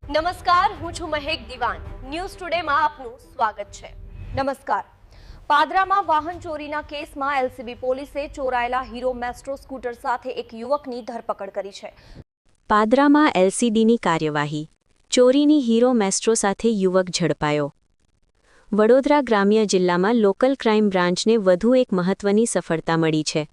નમસ્કાર, હું છું મહેક દિવાન. ન્યૂઝ ટુડેમાં આપનું સ્વાગત છે. નમસ્કાર. પાદરામાં વાહન ચોરીના કેસમાં એલસીબી પોલીસે ચોરાયેલા હીરો મેસ્ટ્રો સ્કૂટર સાથે એક યુવકની ધરપકડ કરી છે. પાદરામાં એલસીબીની કાર્યવાહી. ચોરીની હીરો મેસ્ટ્રો સાથે યુવક ઝડપાયો. વડોદરા ગ્રામ્ય જિલ્લામાં લોકલ ક્રાઇમ બ્રાન્ચને વધુ એક મહત્વની સફળતા મળી છે.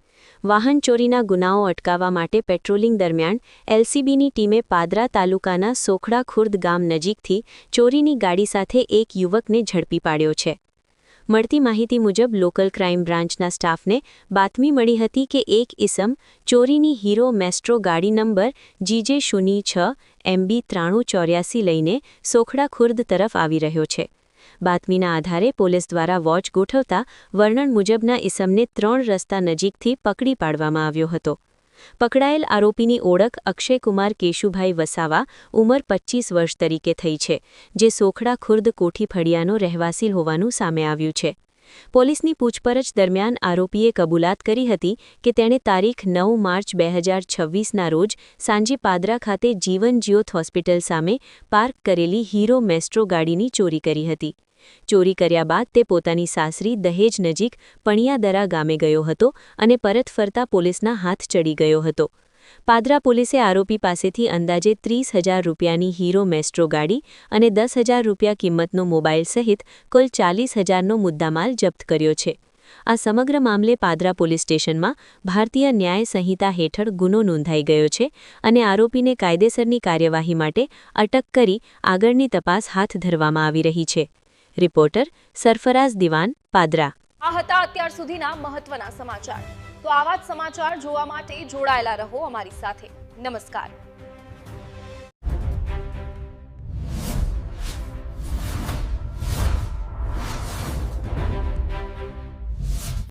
વાહન ચોરીના ગુનાઓ અટકાવવા માટે પેટ્રોલિંગ દરમિયાન એલસીબીની ટીમે પાદરા તાલુકાના સોખડા ખુર્દ ગામ નજીકથી ચોરીની ગાડી સાથે એક યુવકને ઝડપી પાડ્યો છે. મળતી માહિતી મુજબ લોકલ ક્રાઇમ બ્રાન્ચના સ્ટાફને બાતમી મળી હતી કે એક ઇસમ ચોરીની હીરો મેસ્ટ્રો ગાડી નંબર GJ06 MB 9384 લઈને સોખડા ખુર્દ તરફ આવી રહ્યો છે. બાતમીના આધારે પોલીસ દ્વારા વોચ ગોઠવતા વર્ણન મુજબના ઇસમને 3 રસ્તા નજીકથી પકડી પાડવામાં આવ્યો હતો. પકડાયેલ આરોપીની ઓળખ અક્ષયકુમાર કેશુભાઈ વસાવા, ઉંમર 25 વર્ષ તરીકે થઈ છે, જે સોખડા ખુર્દ કોઠી ફળિયાનો રહેવાસી હોવાનું સામે આવ્યું છે. પોલીસની પૂછપરછ દરમિયાન આરોપીએ કબૂલાત કરી હતી કે તેણે તારીખ 9 માર્ચ 2026ના રોજ સાંજે પાદરા ખાતે જીવન જ્યોત હોસ્પિટલ સામે પાર્ક કરેલી હીરો મેસ્ટ્રો ગાડીની ચોરી કરી હતી. ચોરી કર્યા બાદ તે પોતાની સાસરી દહેજ નજીક પણિયાદરા ગામે ગયો હતો અને પરત ફરતા પોલીસના હાથ ચડી ગયો હતો. પાદરા પોલીસે આરોપી પાસેથી અંદાજે 30,000 રૂપિયાની હીરો મેસ્ટ્રો ગાડી અને 10,000 રૂપિયા કિંમતનો મોબાઈલ સહિત કુલ 40,000નો મુદ્દામાલ જપ્ત કર્યો છે. આ સમગ્ર મામલે પાદરા પોલીસ સ્ટેશનમાં ભારતીય ન્યાય સંહિતા હેઠળ ગુનો નોંધાઈ ગયો છે અને આરોપીને કાયદેસરની કાર્યવાહી માટે અટક કરી આગળની તપાસ હાથ ધરવામાં આવી રહી છે. રિપોર્ટર સરફરાઝ દિવાન, પાદરા. આ હતા અત્યાર સુધીના મહત્વના સમાચાર. તો આવા જ સમાચાર જોવા માટે જોડાયેલા રહો અમારી સાથે. નમસ્કાર.